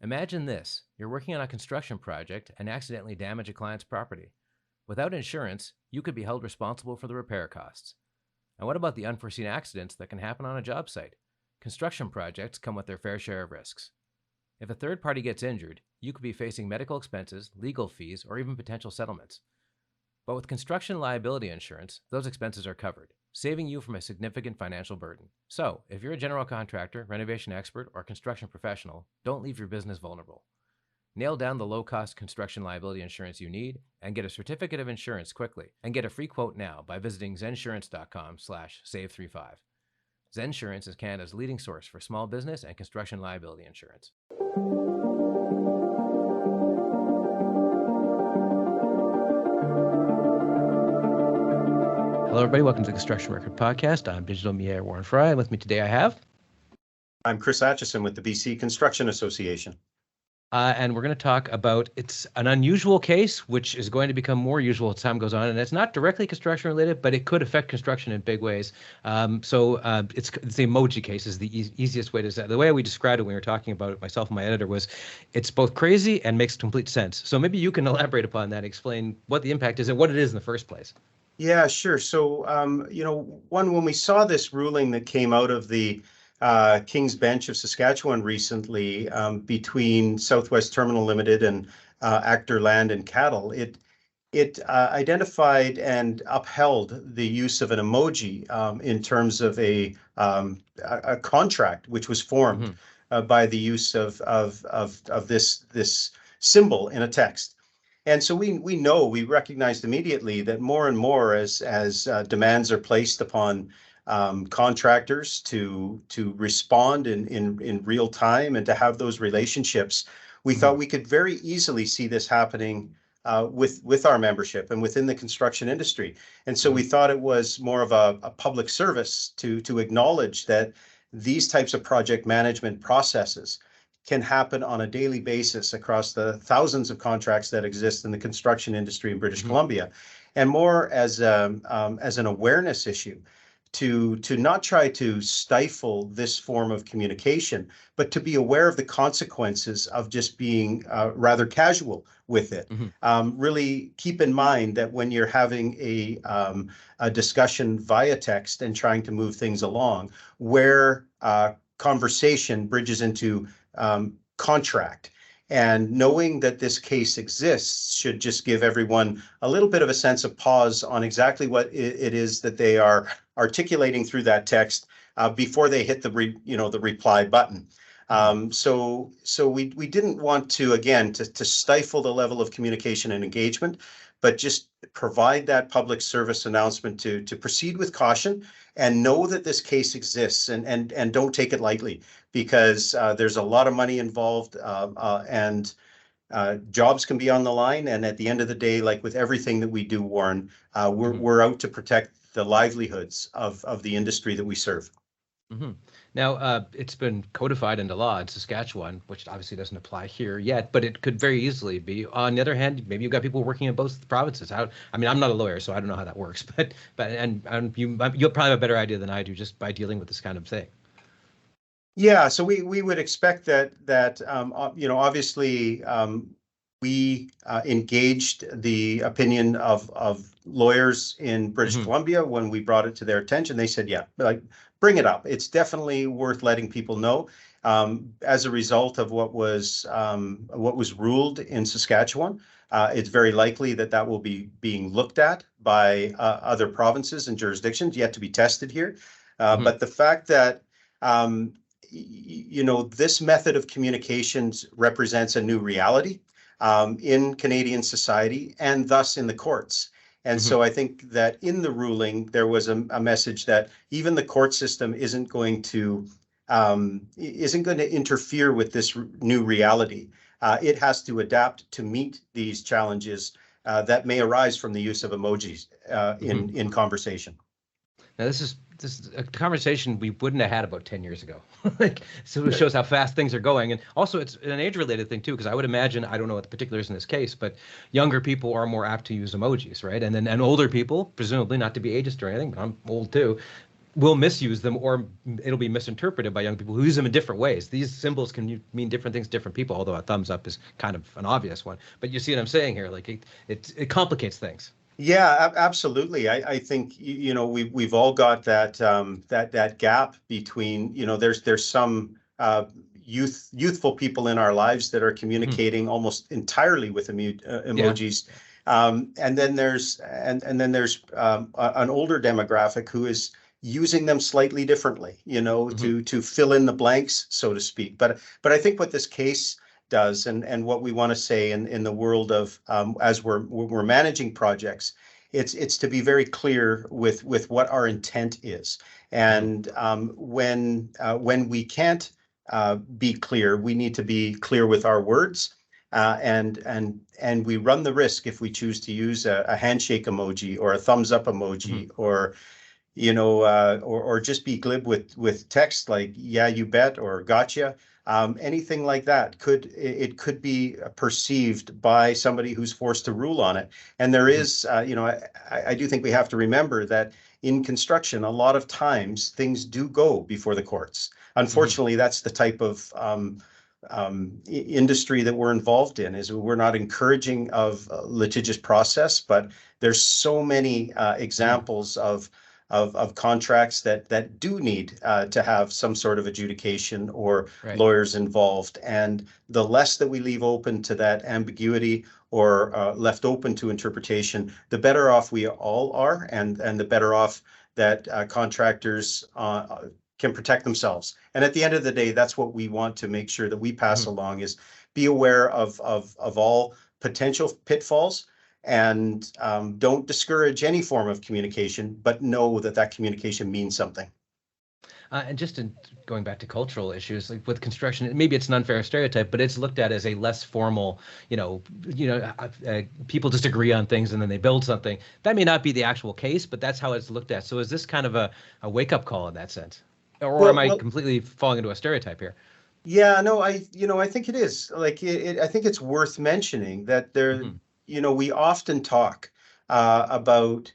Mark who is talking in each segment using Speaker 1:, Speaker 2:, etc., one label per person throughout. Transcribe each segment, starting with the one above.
Speaker 1: Imagine this. You're working on a construction project and accidentally damage a client's property. Without insurance, you could be held responsible for the repair costs. And what about the unforeseen accidents that can happen on a job site? Construction projects come with their fair share of risks. If a third party gets injured, you could be facing medical expenses, legal fees, or even potential settlements. But with construction liability insurance, those expenses are covered, saving you from a significant financial burden. So, if you're a general contractor, renovation expert, or construction professional, don't leave your business vulnerable. Nail down the low-cost construction liability insurance you need and get a certificate of insurance quickly. And get a free quote now by visiting zensurance.com/save35. Zensurance is Canada's leading source for small business and construction liability insurance. Hello, everybody. Welcome to the Construction Record Podcast. I'm Digital Media Warren Frey, and with me today I have...
Speaker 2: I'm Chris Atchison with the BC Construction Association.
Speaker 1: And we're going to talk about, it's an unusual case, which is going to become more usual as time goes on. And it's not directly construction related, but it could affect construction in big ways. It's the emoji case is the easiest way to say it. The way we described it when we were talking about it, myself and my editor, was it's both crazy and makes complete sense. So maybe you can elaborate upon that, explain what the impact is and what it is in the first place.
Speaker 2: Yeah, sure. So, when we saw this ruling that came out of the King's Bench of Saskatchewan recently between Southwest Terminal Limited and Actor Land and Cattle, it identified and upheld the use of an emoji in terms of a contract which was formed by the use of this symbol in a text. And so we recognized immediately that more and more as demands are placed upon contractors to respond in real time and to have those relationships, we thought we could very easily see this happening with our membership and within the construction industry. And so we thought it was more of a public service to acknowledge that these types of project management processes can happen on a daily basis across the thousands of contracts that exist in the construction industry in British Columbia, and more as an awareness issue to not try to stifle this form of communication, but to be aware of the consequences of just being rather casual with it. Really keep in mind that when you're having a discussion via text and trying to move things along, where conversation bridges into contract. And knowing that this case exists should just give everyone a little bit of a sense of pause on exactly what it is that they are articulating through that text before they hit the reply button. So we didn't want to, again, to stifle the level of communication and engagement, but just provide that public service announcement to proceed with caution and know that this case exists and don't take it lightly, because there's a lot of money involved and jobs can be on the line. And at the end of the day, like with everything that we do, Warren, we're out to protect the livelihoods of the industry that we serve.
Speaker 1: Now, it's been codified into law in Saskatchewan, which obviously doesn't apply here yet, but it could very easily be. On the other hand, maybe you've got people working in both provinces. I'm not a lawyer, so I don't know how that works, but you'll probably have a better idea than I do just by dealing with this kind of thing.
Speaker 2: Yeah, so we would expect that obviously we engaged the opinion of lawyers in British Columbia when we brought it to their attention. They said, yeah, bring it up. It's definitely worth letting people know. As a result of what was ruled in Saskatchewan, it's very likely that will be being looked at by other provinces and jurisdictions, yet to be tested here. But the fact that this method of communications represents a new reality in Canadian society and thus in the courts. And so I think that in the ruling, there was a message that even the court system isn't going to interfere with this new reality. It has to adapt to meet these challenges that may arise from the use of emojis in conversation.
Speaker 1: Now, this is a conversation we wouldn't have had about 10 years ago. So it shows how fast things are going. And also it's an age-related thing too, because I would imagine, I don't know what the particulars in this case, but younger people are more apt to use emojis, right? And older people, presumably, not to be ageist or anything, but I'm old too, will misuse them, or it'll be misinterpreted by young people who use them in different ways. These symbols can mean different things to different people, although a thumbs up is kind of an obvious one. But you see what I'm saying here? Like it complicates things.
Speaker 2: Yeah, absolutely. I think we've all got that that gap between, there's some youthful people in our lives that are communicating almost entirely with emojis. And then there's an older demographic who is using them slightly differently, to fill in the blanks, so to speak. But I think what this case does, and what we want to say in the world of as we're managing projects, it's to be very clear with what our intent is. And when we can't be clear, we need to be clear with our words. And we run the risk, if we choose to use a handshake emoji or a thumbs up emoji, or or just be glib with text like "yeah, you bet" or "gotcha." Anything like that could be perceived by somebody who's forced to rule on it. And there is, I do think we have to remember that in construction, a lot of times things do go before the courts. Unfortunately, that's the type of industry that we're involved in. Is we're not encouraging of litigious process, but there's so many examples of contracts that do need to have some sort of adjudication or lawyers involved. And the less that we leave open to that ambiguity or left open to interpretation, the better off we all are, and the better off that contractors can protect themselves. And at the end of the day, that's what we want to make sure that we pass along, is be aware of all potential pitfalls, and don't discourage any form of communication, but know that communication means something.
Speaker 1: And just going back to cultural issues, like with construction, maybe it's an unfair stereotype, but it's looked at as a less formal, people just agree on things and then they build something. That may not be the actual case, but that's how it's looked at. So is this kind of a wake-up call in that sense? Or am I completely falling into a stereotype here?
Speaker 2: Yeah, no, I think it is. Like, I think it's worth mentioning that there, we often talk about,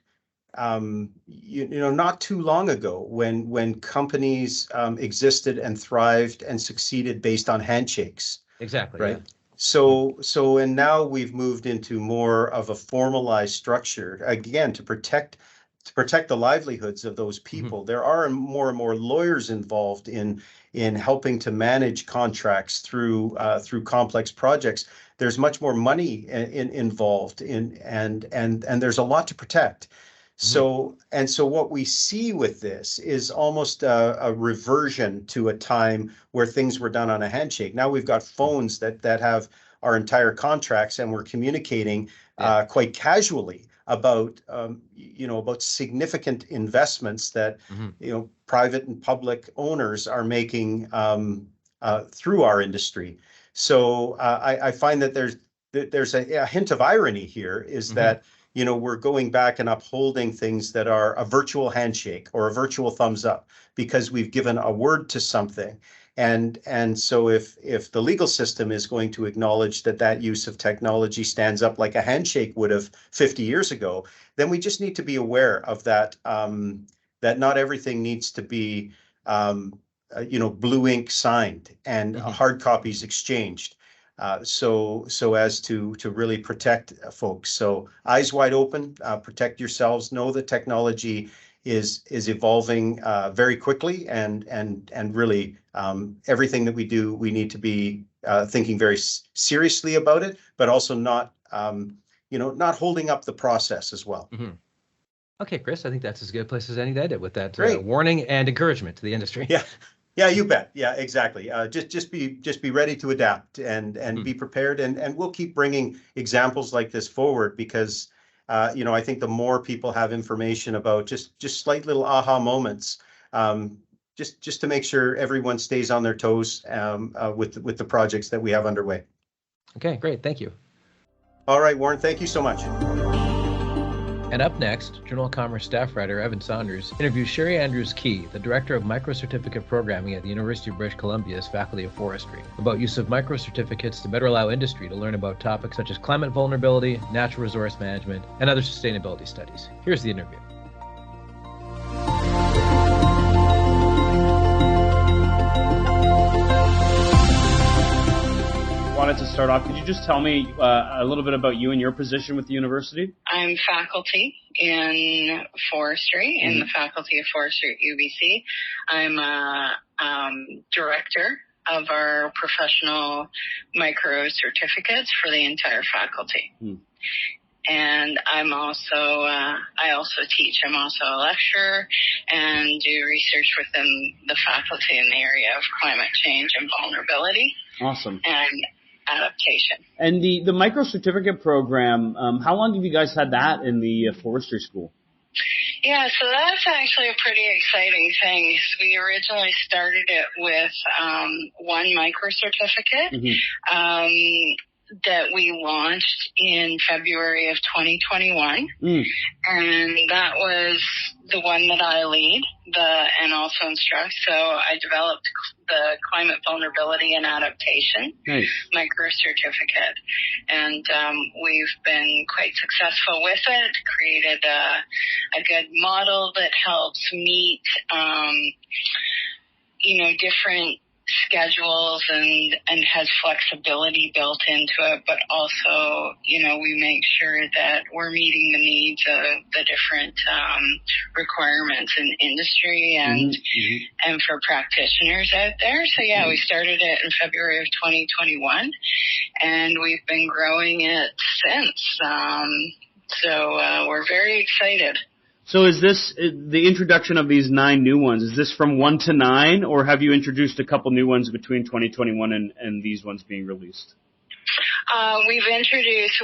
Speaker 2: not too long ago when companies existed and thrived and succeeded based on handshakes.
Speaker 1: Exactly.
Speaker 2: Right.
Speaker 1: Yeah.
Speaker 2: And now we've moved into more of a formalized structure, again, to protect the livelihoods of those people. There are more and more lawyers involved in helping to manage contracts through complex projects. There's much more money involved and there's a lot to protect. So what we see with this is almost a reversion to a time where things were done on a handshake. Now we've got phones that have our entire contracts, and we're communicating quite casually about significant investments that private and public owners are making through our industry. So I find that there's a hint of irony here, is that we're going back and upholding things that are a virtual handshake or a virtual thumbs up because we've given a word to something. And so if the legal system is going to acknowledge that use of technology stands up like a handshake would have 50 years ago, then we just need to be aware of that, that not everything needs to be, blue ink signed and hard copies exchanged. So as to really protect folks. So eyes wide open, protect yourselves, know that technology is evolving very quickly, and really everything that we do, we need to be thinking very seriously about it, but also not holding up the process as well.
Speaker 1: Okay, Chris, I think that's as good a place as any to end it with that
Speaker 2: warning
Speaker 1: and encouragement to the industry.
Speaker 2: Yeah, you bet. Yeah, exactly. Just be ready to adapt and be prepared, and we'll keep bringing examples like this forward because I think the more people have information about just slight little aha moments, just to make sure everyone stays on their toes with the projects that we have underway.
Speaker 1: Okay, great. Thank you.
Speaker 2: All right, Warren, thank you so much.
Speaker 1: And up next, Journal of Commerce staff writer Evan Saunders interviews Sheri Andrews-Key, the Director of Microcertificate Programming at the University of British Columbia's Faculty of Forestry, about use of microcertificates to better allow industry to learn about topics such as climate vulnerability, natural resource management, and other sustainability studies. Here's the interview.
Speaker 3: wanted to start off. Could you just tell me a little bit about you and your position with the university?
Speaker 4: I'm faculty in forestry, in the Faculty of Forestry at UBC. I'm a director of our professional micro certificates for the entire faculty. And I'm also, I also teach. I'm also a lecturer and do research within the faculty in the area of climate change and vulnerability.
Speaker 3: Awesome.
Speaker 4: And adaptation.
Speaker 3: And the micro certificate program, how long have you guys had that in the forestry school?
Speaker 4: Yeah, so that's actually a pretty exciting thing. So we originally started it with one micro certificate that we launched in February of 2021. And that was the one that I lead and also instruct. So I developed the climate vulnerability and adaptation micro certificate. And we've been quite successful with it, created a good model that helps meet, different schedules and has flexibility built into it, but also, we make sure that we're meeting the needs of the different requirements in industry and for practitioners out there. So yeah, we started it in February of 2021 and we've been growing it since. So we're very excited.
Speaker 3: So is this, the introduction of these 9 new ones, is this from 1 to 9, or have you introduced a couple new ones between 2021 and these ones being released?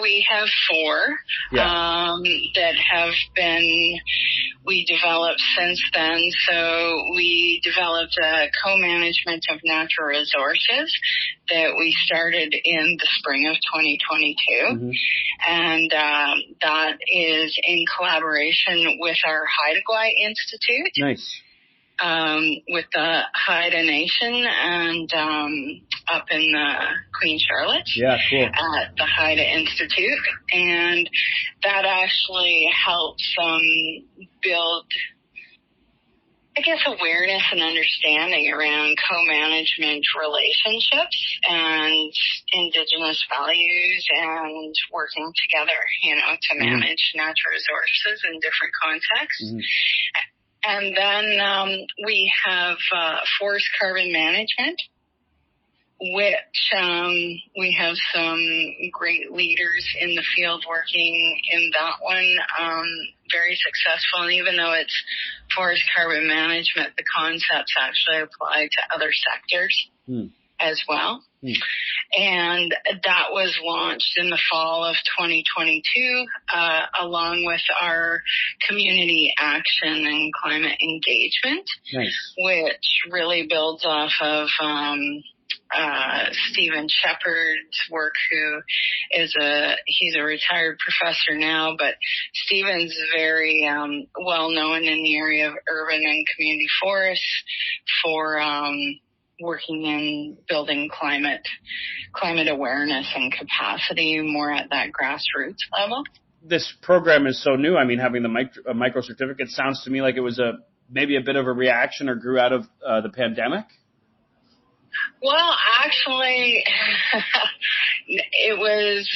Speaker 4: We have 4 that have been, we developed since then. So we developed a co-management of natural resources that we started in the spring of 2022. And that is in collaboration with our Haida Institute.
Speaker 3: Nice.
Speaker 4: With the Haida Nation and up in Queen Charlotte.
Speaker 3: Yeah, cool.
Speaker 4: At the Haida Institute. And that actually helps build, awareness and understanding around co-management relationships and Indigenous values and working together, to manage natural resources in different contexts. And then we have forest carbon management, which we have some great leaders in the field working in that one, very successful. And even though it's forest carbon management, the concepts actually apply to other sectors as well. And that was launched in the fall of 2022, along with our community action and climate engagement, which really builds off of Stephen Shepard's work, who is he's a retired professor now, but Stephen's very well known in the area of urban and community forests for working in building climate awareness and capacity more at that grassroots level.
Speaker 3: This program is so new. I mean, having the micro certificate sounds to me like it was maybe a bit of a reaction or grew out of the pandemic.
Speaker 4: Well, actually, it was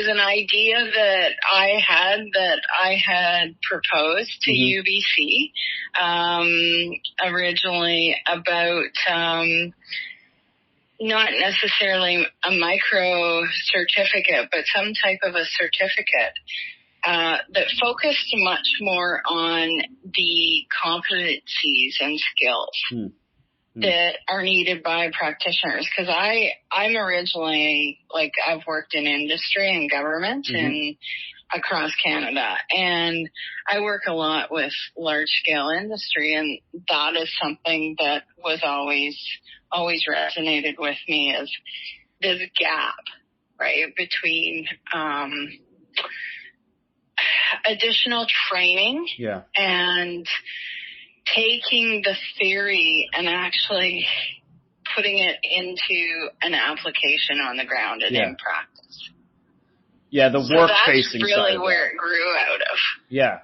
Speaker 4: an idea that I had proposed to UBC originally about not necessarily a micro certificate, but some type of a certificate that focused much more on the competencies and skills that are needed by practitioners. Because I'm originally, I've worked in industry and government and across Canada, and I work a lot with large scale industry, and that is something that was always resonated with me, is this gap, right, between additional training and taking the theory and actually putting it into an application on the ground and in practice.
Speaker 3: Yeah, the work-facing side.
Speaker 4: That's really where it grew out of.
Speaker 3: Yeah.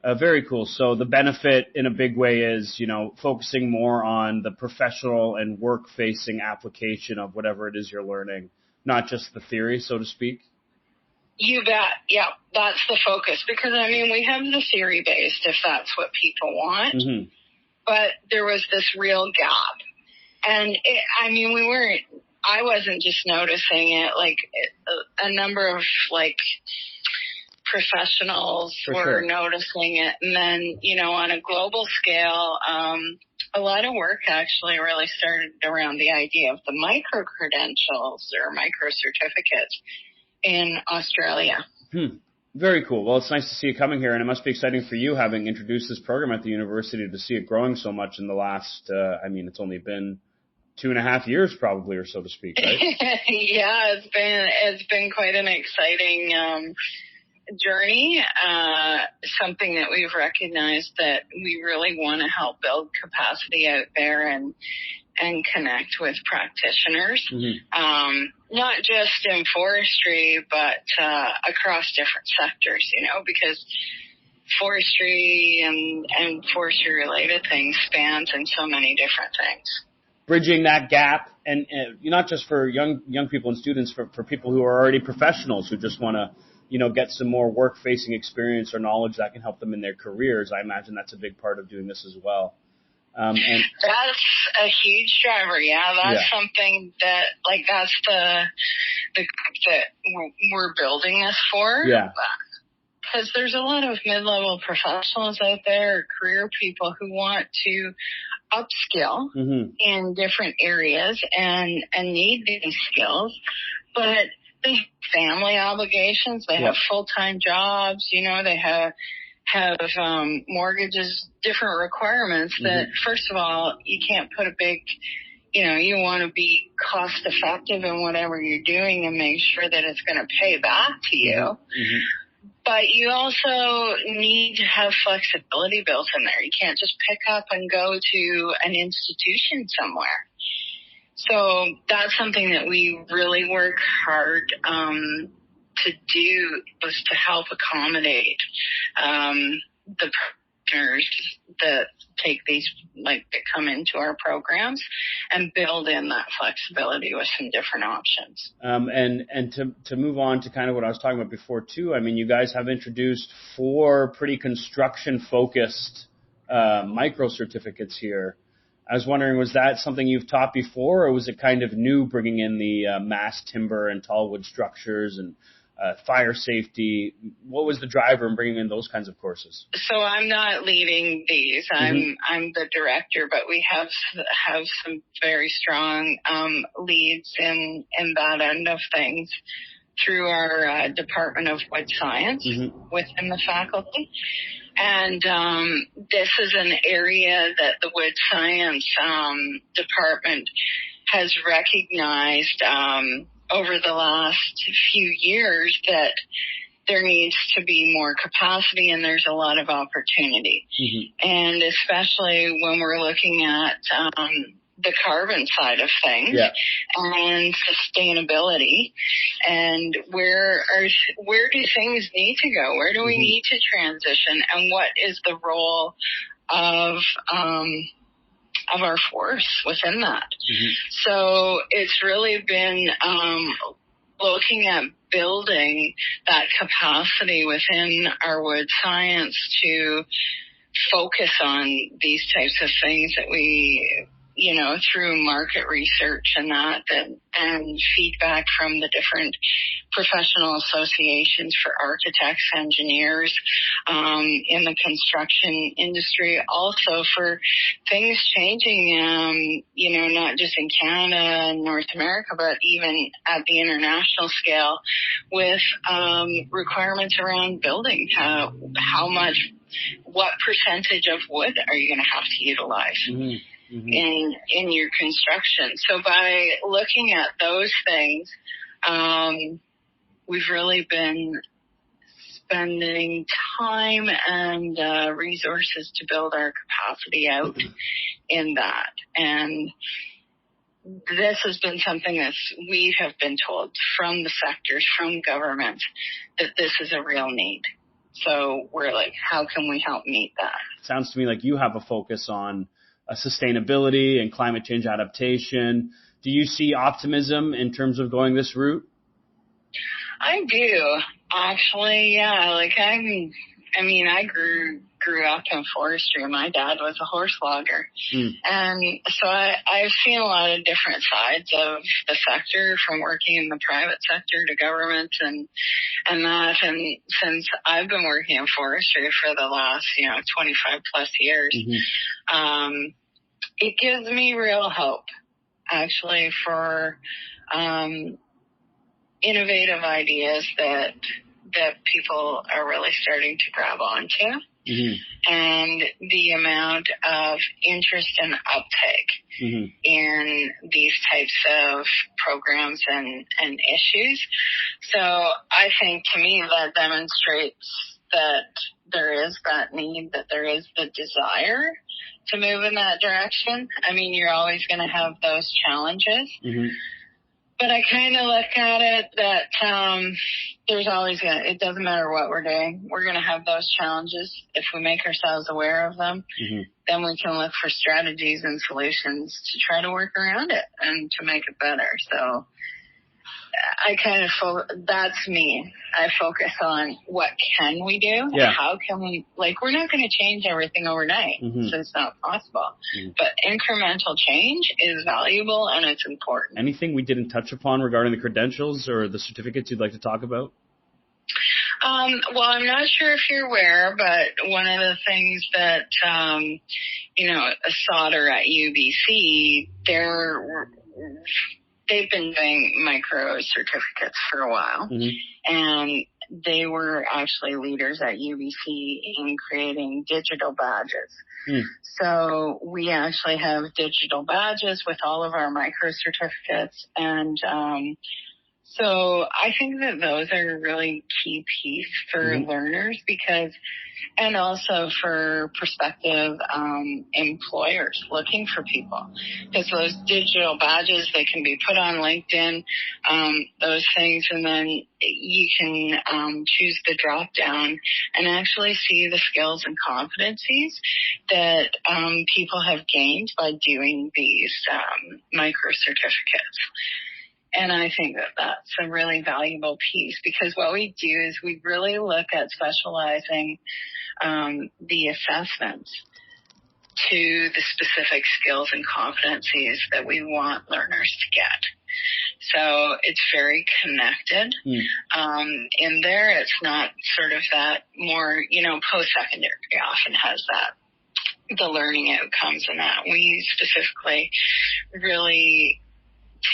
Speaker 3: Very cool. So the benefit in a big way is, focusing more on the professional and work-facing application of whatever it is you're learning, not just the theory, so to speak.
Speaker 4: You bet. Yeah, that's the focus. Because, we have the theory-based, if that's what people want. Mm-hmm. But there was this real gap. And, I wasn't just noticing it, a number of, professionals were noticing it. And then, on a global scale, a lot of work actually really started around the idea of the micro credentials or micro certificates in Australia.
Speaker 3: Very cool. Well, it's nice to see you coming here, and it must be exciting for you having introduced this program at the university to see it growing so much in the last, it's only been 2.5 years probably, or so to speak, right?
Speaker 4: Yeah, it's been quite an exciting journey, something that we've recognized that we really want to help build capacity out there and connect with practitioners, not just in forestry, but across different sectors, because forestry and forestry related things spans in so many different things.
Speaker 3: Bridging that gap, and not just for young people and students, for people who are already professionals who just want to get some more work-facing experience or knowledge that can help them in their careers. I imagine that's a big part of doing this as well. And
Speaker 4: that's a huge driver. Yeah, that's something that, that's the group that we're building this for.
Speaker 3: Yeah.
Speaker 4: Because there's a lot of mid-level professionals out there, career people who want to upskill in different areas and need these skills, but they have family obligations, they have full-time jobs, they have mortgages, different requirements that, first of all, you can't put a big, you want to be cost effective in whatever you're doing and make sure that it's going to pay back to you. But you also need to have flexibility built in there. You can't just pick up and go to an institution somewhere. So that's something that we really work hard to do, is to help accommodate the partners that take these, that come into our programs, and build in that flexibility with some different options.
Speaker 3: And to move on to kind of what I was talking about before too, you guys have introduced 4 pretty construction-focused micro certificates here. I was wondering, was that something you've taught before, or was it kind of new, bringing in the mass timber and tall wood structures and fire safety? What was the driver in bringing in those kinds of courses?
Speaker 4: So I'm not leading these. I'm the director, but we have some very strong leads in that end of things through our Department of Wood Science within the faculty. And this is an area that the Wood Science Department has recognized over the last few years that there needs to be more capacity, and there's a lot of opportunity. And especially when we're looking at the carbon side of things and sustainability, and where do things need to go? Where do we need to transition? And what is the role of our force within that? So it's really been looking at building that capacity within our wood science to focus on these types of things that we, through market research and and feedback from the different professional associations for architects, engineers, in the construction industry, also for things changing, not just in Canada and North America, but even at the international scale, with requirements around building. What percentage of wood are you going to have to utilize in your construction? So by looking at those things, we've really been spending time and resources to build our capacity out in that. And this has been something that we have been told from the sectors, from government, that this is a real need. So we're like, how can we help meet that?
Speaker 3: Sounds to me like you have a focus on sustainability and climate change adaptation. Do you see optimism in terms of going this route?
Speaker 4: I do, actually. Yeah, like I grew up in forestry. My dad was a horse logger. And so I've seen a lot of different sides of the sector, from working in the private sector to government and that. And since I've been working in forestry for the last, 25 plus years, it gives me real hope, actually, for innovative ideas that people are really starting to grab onto. And the amount of interest and uptake in these types of programs and issues. So I think, to me, that demonstrates that there is that need, that there is the desire to move in that direction. I mean, you're always going to have those challenges. But I kind of look at it that there's always it doesn't matter what we're doing, we're going to have those challenges. If we make ourselves aware of them, then we can look for strategies and solutions to try to work around it and to make it better. So I kind of that's me. I focus on what can we do?
Speaker 3: Yeah.
Speaker 4: How can we, we're not going to change everything overnight, so it's not possible. But incremental change is valuable and it's important.
Speaker 3: Anything we didn't touch upon regarding the credentials or the certificates you'd like to talk about?
Speaker 4: Well, I'm not sure if you're aware, but one of the things that, a solder at UBC, they've been doing micro certificates for a while, and they were actually leaders at UBC in creating digital badges. So we actually have digital badges with all of our micro certificates, and so I think that those are a really key piece for learners, and also for prospective employers looking for people. Because those digital badges, they can be put on LinkedIn, those things, and then you can choose the drop down and actually see the skills and competencies that people have gained by doing these micro certificates. And I think that that's a really valuable piece, because what we do is we really look at specializing the assessments to the specific skills and competencies that we want learners to get. So it's very connected. In there, it's not sort of that more, post-secondary often has that, the learning outcomes and that. We specifically really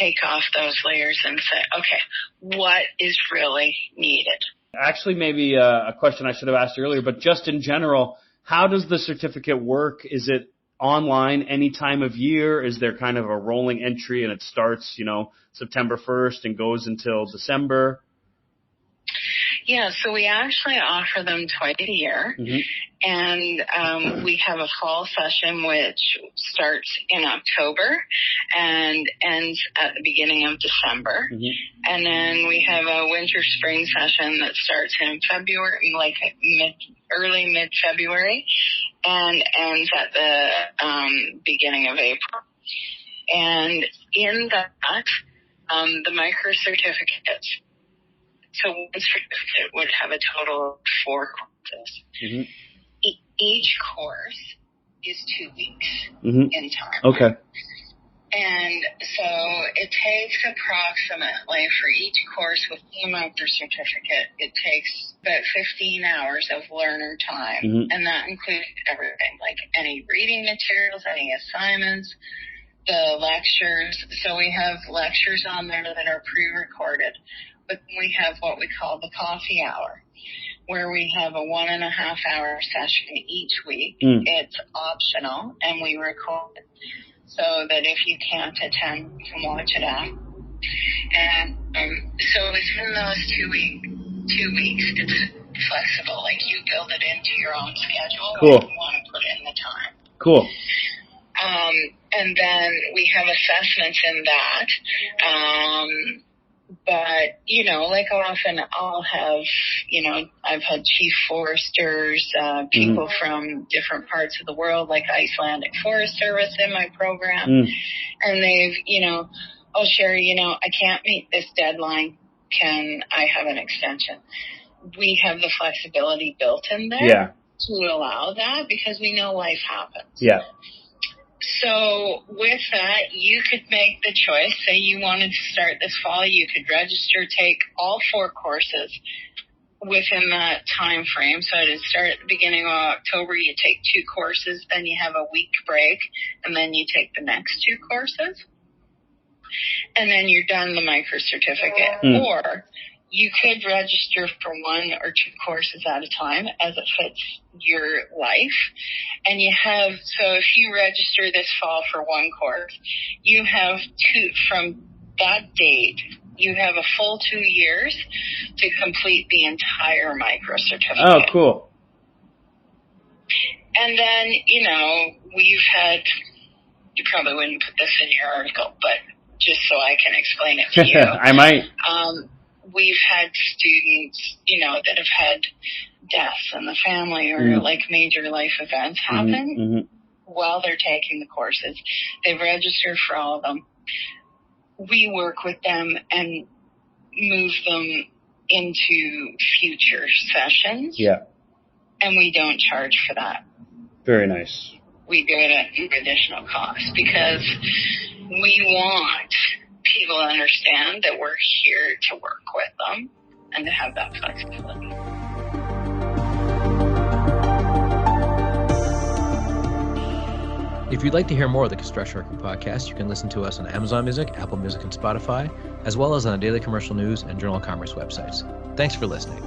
Speaker 4: take off those layers and say, okay, what is really needed?
Speaker 3: Actually, maybe a question I should have asked earlier, but just in general, how does the certificate work? Is it online any time of year? Is there kind of a rolling entry and it starts, September 1st and goes until December?
Speaker 4: Yeah, so we actually offer them twice a year. And we have a fall session which starts in October and ends at the beginning of December. And then we have a winter-spring session that starts in February, early mid-February, and ends at the beginning of April. And in that, the micro certificates, so one certificate would have a total of 4 courses. Each course is 2 weeks in time.
Speaker 3: Okay.
Speaker 4: And so it takes approximately, for each course with the micro certificate, it takes about 15 hours of learner time. And that includes everything, like any reading materials, any assignments, the lectures. So we have lectures on there that are pre-recorded. But we have what we call the coffee hour, where we have a 1.5 hour session each week. It's optional, and we record it so that if you can't attend, you can watch it after. And so within those 2 weeks, it's flexible. Like, you build it into your own schedule.
Speaker 3: Cool.
Speaker 4: When you want to put in the time.
Speaker 3: Cool.
Speaker 4: And then we have assessments in that. But, you know, like often I'll have, you know, I've had chief foresters, people from different parts of the world, like Icelandic Forest Service in my program. And they've, you know, oh, Sheri, you know, I can't meet this deadline. Can I have an extension? We have the flexibility built in there to allow that because we know life happens.
Speaker 3: Yeah.
Speaker 4: So with that, you could make the choice. Say you wanted to start this fall, you could register, take all 4 courses within that time frame. So it'd start at the beginning of October, you take 2 courses, then you have a week break, and then you take the next 2 courses. And then you're done the micro certificate. Or you could register for 1 or 2 courses at a time as it fits your life. And you have, so if you register this fall for 1 course, you have 2, from that date, you have a full 2 years to complete the entire micro certificate.
Speaker 3: Oh, cool.
Speaker 4: And then, you know, we've had, you probably wouldn't put this in your article, but just so I can explain it to you.
Speaker 3: I might.
Speaker 4: We've had students, you know, that have had deaths in the family or like major life events happen while they're taking the courses. They've registered for all of them. We work with them and move them into future sessions.
Speaker 3: Yeah.
Speaker 4: And we don't charge for that.
Speaker 3: Very nice.
Speaker 4: We do it at an additional cost because we want people to understand that we're here to work with them and to have that flexibility.
Speaker 1: If you'd like to hear more of the Construction Working Podcast, you can listen to us on Amazon Music, Apple Music, and Spotify, as well as on the Daily Commercial News and Journal of Commerce websites. Thanks for listening.